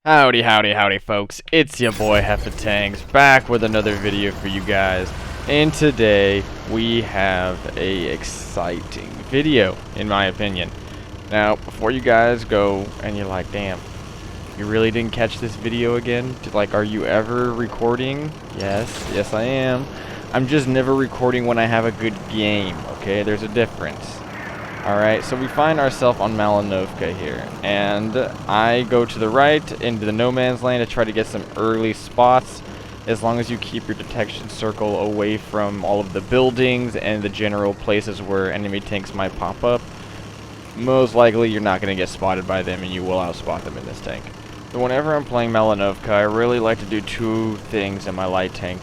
Howdy, howdy, howdy, folks. It's your boy Tanks back with another video for you guys. And today we have a exciting video, in my opinion. Now, before you guys go and you're like, damn, you really didn't catch this video again? Like, are you ever recording? Yes, I am. I'm just never recording when I have a good game, okay? There's a difference. Alright, so we find ourselves on Malinovka here, and I go to the right into the no man's land to try to get some early spots, as long as you keep your detection circle away from all of the buildings and the general places where enemy tanks might pop up. Most likely you're not going to get spotted by them and you will outspot them in this tank. So whenever I'm playing Malinovka, I really like to do two things in my light tank.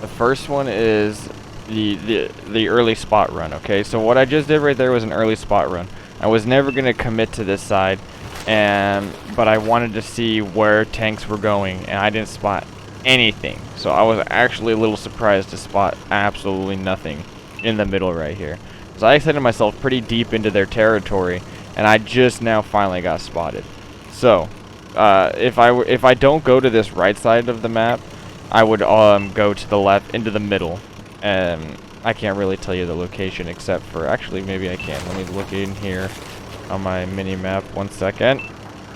The first one is the early spot run. Okay, so what I just did right there was an early spot run. I was never going to commit to this side, but I wanted to see where tanks were going, and I didn't spot anything. So I was actually a little surprised to spot absolutely nothing in the middle right here. So I extended myself pretty deep into their territory, and I just now finally got spotted. So if I don't go to this right side of the map, I would go to the left into the middle. I can't really tell you the location except for, actually maybe I can. Let me look in here on my mini map. 1 second.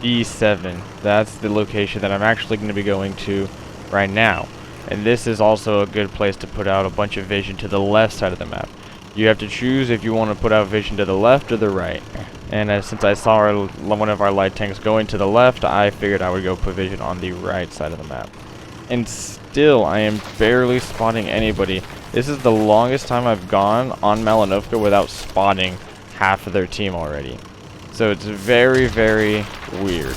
E7. That's the location that I'm actually going to be going to right now. And this is also a good place to put out a bunch of vision to the left side of the map. You have to choose if you want to put out vision to the left or the right. And since I saw one of our light tanks going to the left, I figured I would go put vision on the right side of the map. And still, I am barely spotting anybody. This is the longest time I've gone on Malinovka without spotting half of their team already. So it's very, very weird.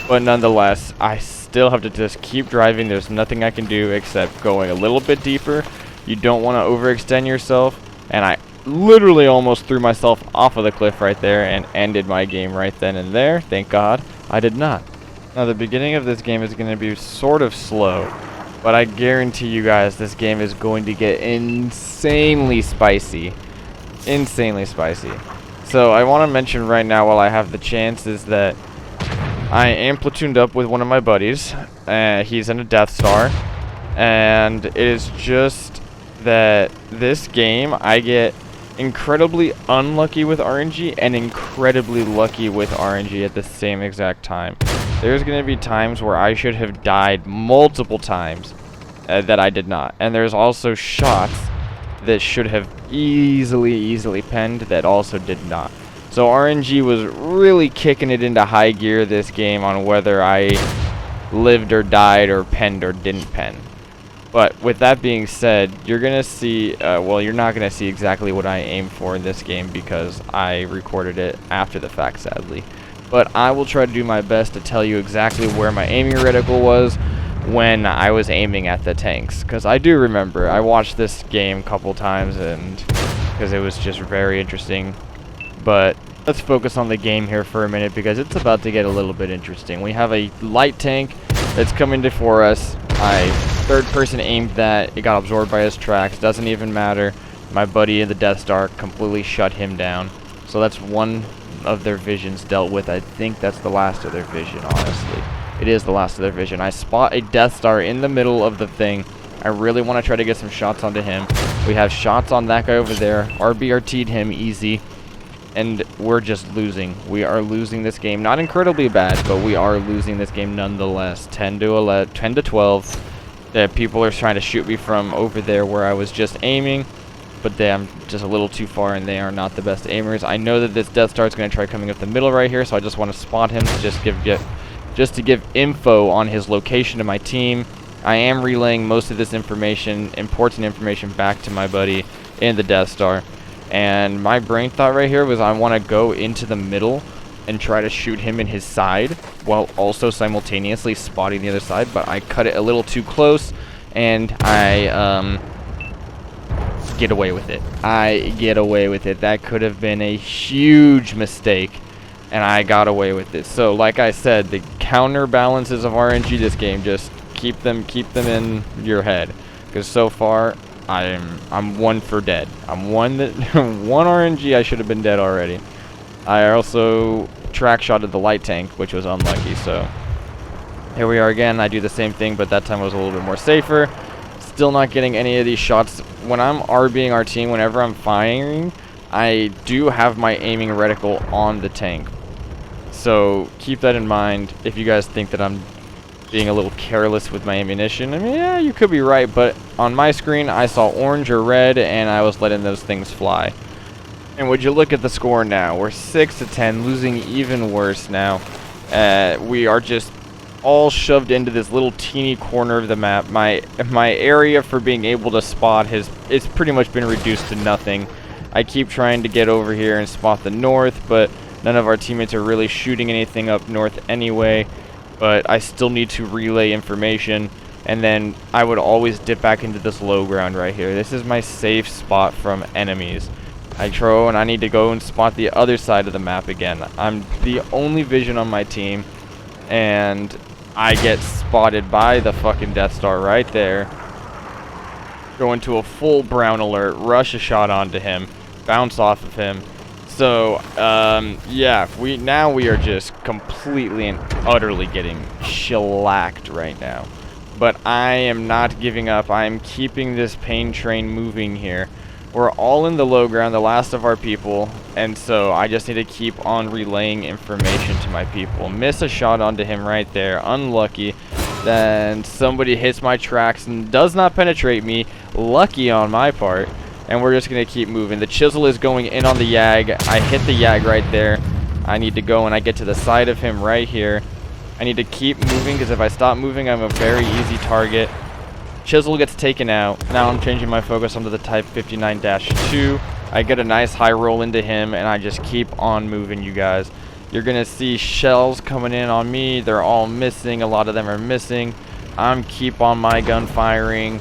But nonetheless, I still have to just keep driving. There's nothing I can do except going a little bit deeper. You don't want to overextend yourself. And I literally almost threw myself off of the cliff right there and ended my game right then and there. Thank God I did not. Now, the beginning of this game is going to be sort of slow, but I guarantee you guys this game is going to get insanely spicy. Insanely spicy. So I want to mention right now, while I have the chance, is that I am platooned up with one of my buddies. He's in a Death Star, and it is just that this game I get incredibly unlucky with RNG and incredibly lucky with RNG at the same exact time. There's going to be times where I should have died multiple times that I did not. And there's also shots that should have easily penned that also did not. So RNG was really kicking it into high gear this game on whether I lived or died or penned or didn't pen. But with that being said, you're going to see, well, you're not going to see exactly what I aim for in this game because I recorded it after the fact, sadly. But I will try to do my best to tell you exactly where my aiming reticle was when I was aiming at the tanks. Because I do remember, I watched this game a couple times and because it was just very interesting. But let's focus on the game here for a minute because it's about to get a little bit interesting. We have a light tank that's coming for us. I third person aimed that. It got absorbed by his tracks. Doesn't even matter. My buddy in the Death Star completely shut him down. So that's one of their visions dealt with. I think that's the last of their vision, honestly. It is the last of their vision. I spot a Death Star in the middle of the thing. I really want to try to get some shots onto him. We have shots on that guy over there. RBRT'd him easy. And we're just losing. We are losing this game. Not incredibly bad, but we are losing this game nonetheless. 10 to 12. People are trying to shoot me from over there where I was just aiming. But I'm just a little too far, and they are not the best aimers. I know that this Death Star is going to try coming up the middle right here, so I just want to spot him just to give info on his location to my team. I am relaying most of this information, important information, back to my buddy in the Death Star. And my brain thought right here was I want to go into the middle and try to shoot him in his side while also simultaneously spotting the other side, but I cut it a little too close, and I get away with it. I get away with it. That could have been a huge mistake, and I got away with it. So like I said, the counterbalances of RNG this game, just keep them in your head, because so far I'm one for dead. I'm one RNG. I should have been dead already. I also track shotted the light tank, which was unlucky. So Here we are again. I do the same thing, but that time I was a little bit more safer. Still not getting any of these shots. When I'm RBing our team, whenever I'm firing, I do have my aiming reticle on the tank. So keep that in mind if you guys think that I'm being a little careless with my ammunition. I mean, yeah, you could be right, but on my screen I saw orange or red and I was letting those things fly. And would you look at the score now? We're 6-10, losing even worse now. We are just all shoved into this little teeny corner of the map. My area for being able to spot it's pretty much been reduced to nothing. I keep trying to get over here and spot the north, but none of our teammates are really shooting anything up north anyway. But I still need to relay information, and then I would always dip back into this low ground right here. This is my safe spot from enemies. I throw and I need to go and spot the other side of the map again. I'm the only vision on my team, and I get spotted by the fucking Death Star right there. Go into a full brown alert, rush a shot onto him, bounce off of him. So, yeah, we are just completely and utterly getting shellacked right now. But I am not giving up. I am keeping this pain train moving here. We're all in the low ground, the last of our people, and so I just need to keep on relaying information to my people. Miss a shot onto him right there, unlucky. Then somebody hits my tracks and does not penetrate me, lucky on my part. And we're just going to keep moving. The chisel is going in on the yag. I hit the yag right there. I need to go and I get to the side of him right here. I need to keep moving because if I stop moving, I'm a very easy target. Chisel gets taken out. Now I'm changing my focus onto the Type 59-2. I get a nice high roll into him, and I just keep on moving, you guys. You're going to see shells coming in on me. They're all missing. A lot of them are missing. I'm keep on my gun firing.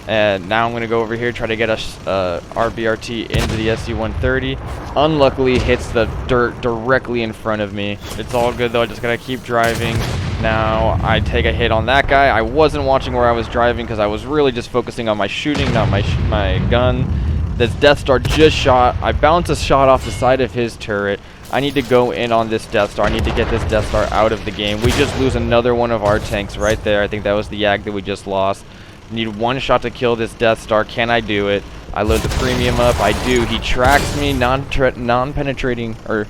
And now I'm going to go over here, try to get a RBRT into the SU-130. Unluckily, hits the dirt directly in front of me. It's all good, though. I just got to keep driving. Now I take a hit on that guy. I wasn't watching where I was driving because I was really just focusing on my shooting, not my gun. This Death Star just shot. I bounced a shot off the side of his turret. I need to go in on this Death Star. I need to get this Death Star out of the game. We just lose another one of our tanks right there. I think that was the Yag that we just lost. Need one shot to kill this Death Star. Can I do it? I load the premium up. I do. He tracks me, non-penetrating or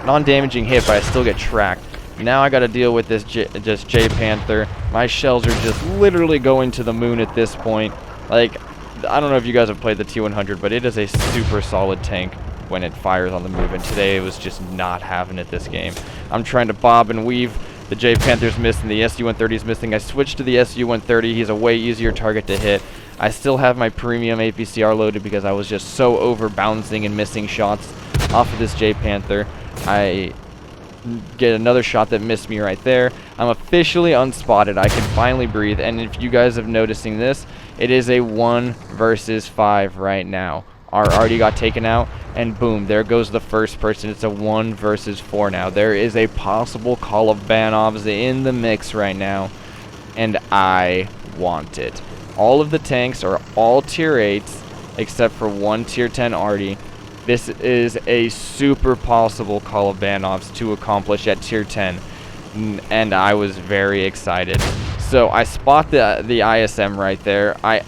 non-damaging hit, but I still get tracked. Now I got to deal with this J Panther. My shells are just literally going to the moon at this point. Like, I don't know if you guys have played the T100, but it is a super solid tank when it fires on the move, and today it was just not having it this game. I'm trying to bob and weave. The J Panther's missing, the SU-130 is missing. I switched to the SU-130. He's a way easier target to hit. I still have my premium APCR loaded because I was just so over bouncing and missing shots off of this J Panther. I get another shot that missed me right there. I'm officially unspotted. I can finally breathe, and if you guys have noticing this, it is a 1 versus 5 right now. Our already got taken out, and boom, there goes the first person. It's a 1 versus 4 now. There is a possible Kolobanovs in the mix right now, and I want it. All of the tanks are all tier 8s except for one tier 10 arty. This is a super possible Kolobanovs to accomplish at tier 10, and I was very excited. So I spot the ISM right there. I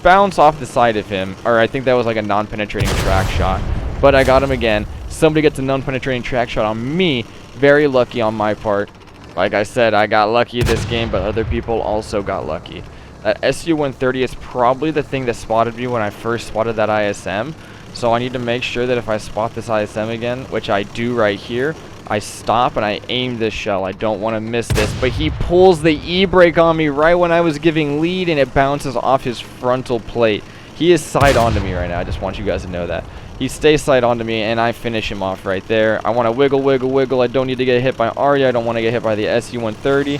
bounce off the side of him, or I think that was like a non-penetrating track shot, but I got him again. Somebody gets a non-penetrating track shot on me. Very lucky on my part. Like I said, I got lucky this game, but other people also got lucky. That SU-130 is probably the thing that spotted me when I first spotted that ISM, so I need to make sure that if I spot this ISM again, which I do right here, I stop and I aim this shell. I don't want to miss this, but he pulls the E-brake on me right when I was giving lead, and it bounces off his frontal plate. He is side onto me right now. I just want you guys to know that. He stays side onto me, and I finish him off right there. I want to wiggle, wiggle, wiggle. I don't need to get hit by Arya. I don't want to get hit by the SU-130.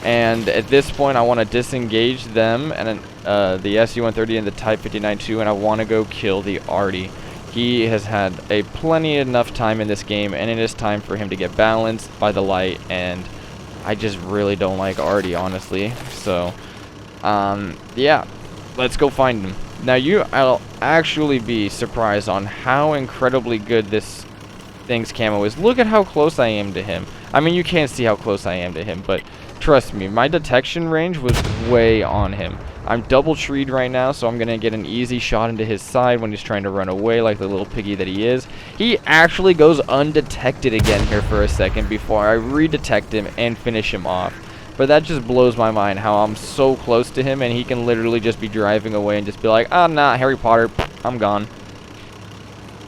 And at this point, I want to disengage them and the SU-130 and the Type 59-2, and I want to go kill the Arty. He has had a plenty enough time in this game, and it is time for him to get balanced by the light, and I just really don't like Arty, honestly. So, yeah, let's go find him. Now, I'll actually be surprised on how incredibly good this thing's camo is. Look at how close I am to him. I mean, you can't see how close I am to him, but Trust me, my detection range was way on him. I'm double treed right now, so I'm going to get an easy shot into his side when he's trying to run away like the little piggy that he is. He actually goes undetected again here for a second before I redetect him and finish him off. But that just blows my mind how I'm so close to him and he can literally just be driving away and just be like, "Ah, nah, Harry Potter, I'm gone."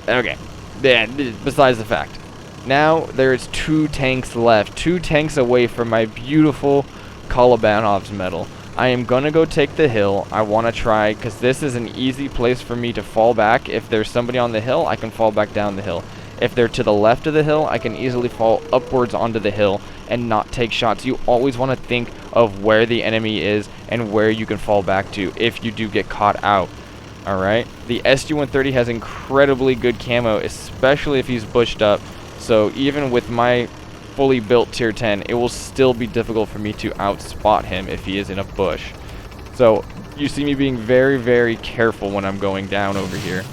Okay, yeah, besides the fact. Now there's 2 tanks left, 2 tanks away from my beautiful Kolobanov's medal. I am gonna go take the hill. I want to try, because this is an easy place for me to fall back. If there's somebody on the hill, I can fall back down the hill. If they're to the left of the hill, I can easily fall upwards onto the hill and not take shots. You always want to think of where the enemy is and where you can fall back to if you do get caught out. Alright, the SU-130 has incredibly good camo, especially if he's bushed up. So even with my fully built tier 10, it will still be difficult for me to outspot him if he is in a bush. So you see me being very, very careful when I'm going down over here.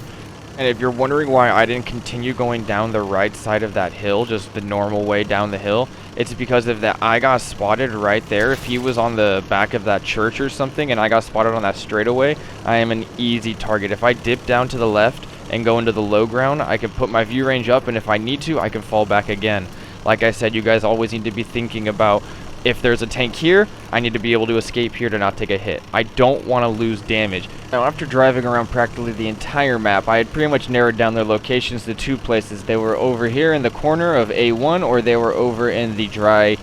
And if you're wondering why I didn't continue going down the right side of that hill, just the normal way down the hill, it's because of that I got spotted right there. If he was on the back of that church or something and I got spotted on that straightaway, I am an easy target. If I dip down to the left and go into the low ground, I can put my view range up, and if I need to, I can fall back again. Like I said, you guys always need to be thinking about, if there's a tank here, I need to be able to escape here to not take a hit. I don't want to lose damage. Now, after driving around practically the entire map, I had pretty much narrowed down their locations to 2 places. They were over here in the corner of A1, or they were over in the dry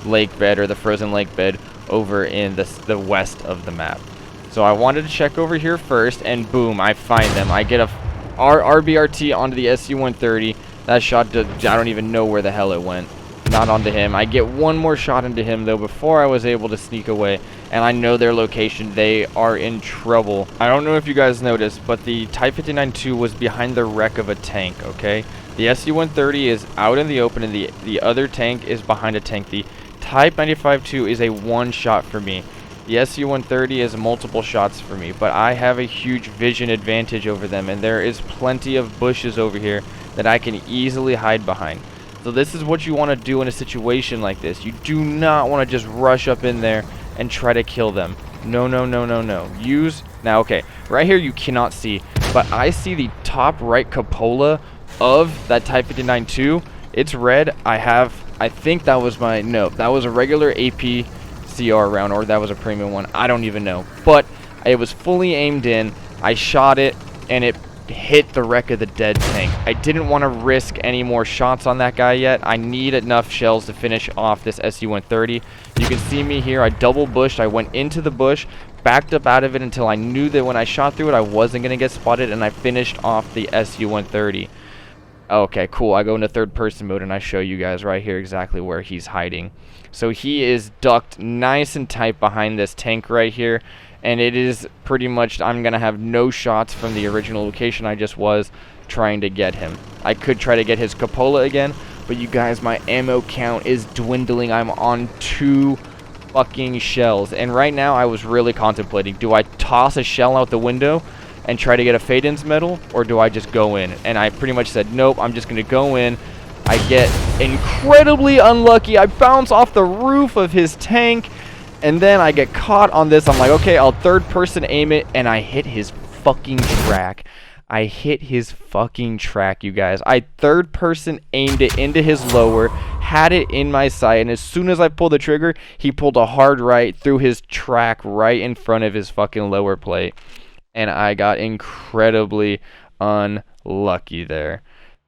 lake bed, or the frozen lake bed, over in the west of the map. So I wanted to check over here first, and boom, I find them. I get a RBRT onto the SU-130. That shot, I don't even know where the hell it went. Not onto him. I get one more shot into him, though, before I was able to sneak away. And I know their location. They are in trouble. I don't know if you guys noticed, but the Type 59-2 was behind the wreck of a tank, okay? The SU-130 is out in the open, and the other tank is behind a tank. The Type 95-2 is a one shot for me. The SU-130 is multiple shots for me, but I have a huge vision advantage over them, and there is plenty of bushes over here that I can easily hide behind. So this is what you want to do in a situation like this. You do not want to just rush up in there and try to kill them. No, no, no, no, no. Now, okay, right here you cannot see, but I see the top right cupola of that Type 59-2. It's red. I think that was that was a regular AP CR round, or that was a premium one. I don't even know, but it was fully aimed in. I shot it, and it hit the wreck of the dead tank. I didn't want to risk any more shots on that guy yet. I need enough shells to finish off this SU-130. You can see me here. I double bushed. I went into the bush, backed up out of it until I knew that when I shot through it, I wasn't going to get spotted, and I finished off the SU-130. Okay, cool. I go into third person mode and I show you guys right here exactly where he's hiding. So he is ducked nice and tight behind this tank right here, and it is pretty much, I'm going to have no shots from the original location I just was trying to get him. I could try to get his cupola again, but you guys, my ammo count is dwindling. I'm on 2 fucking shells, and right now I was really contemplating, do I toss a shell out the window and try to get a Fade-In's medal, or do I just go in? And I pretty much said, nope, I'm just going to go in. I get incredibly unlucky. I bounce off the roof of his tank, and then I get caught on this. I'm like, okay, I'll third person aim it, and I hit his fucking track. I hit his fucking track, you guys. I third person aimed it into his lower, had it in my sight, and as soon as I pulled the trigger, he pulled a hard right through his track right in front of his fucking lower plate. And I got incredibly unlucky there.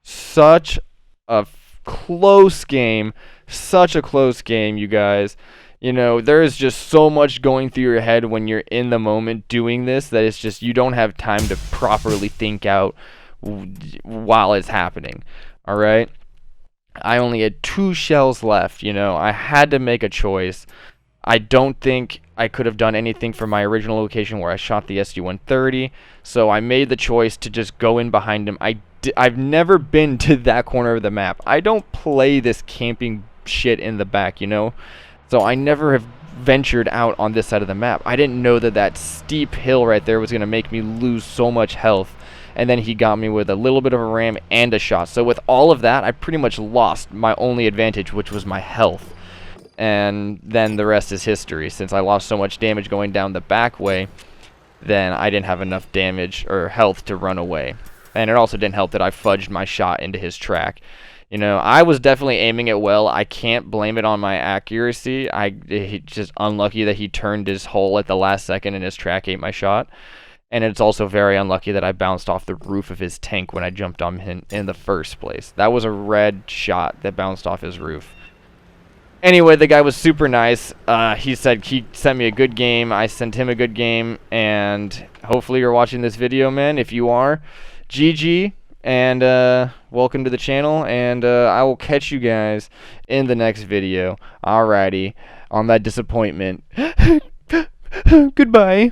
Such a close game. Such a close game, you guys. You know, there is just so much going through your head when you're in the moment doing this that it's just, you don't have time to properly think out while it's happening. Alright? I only had 2 shells left, you know. I had to make a choice. I don't think I could have done anything from my original location where I shot the SU-130, so I made the choice to just go in behind him. I've never been to that corner of the map. I don't play this camping shit in the back, you know? So I never have ventured out on this side of the map. I didn't know that that steep hill right there was going to make me lose so much health. And then he got me with a little bit of a ram and a shot. So with all of that, I pretty much lost my only advantage, which was my health. and then the rest is history. Since I lost so much damage going down the back way, then I didn't have enough damage or health to run away. And it also didn't help that I fudged my shot into his track. You know, I was definitely aiming it well. I can't blame it on my accuracy. It's just unlucky that he turned his hole at the last second and his track ate my shot. And it's also very unlucky that I bounced off the roof of his tank when I jumped on him in the first place. That was a red shot that bounced off his roof. Anyway, the guy was super nice. He said he sent me a good game. I sent him a good game. And hopefully you're watching this video, man. If you are, GG. And welcome to the channel. And I will catch you guys in the next video. Alrighty. On that disappointment. Goodbye.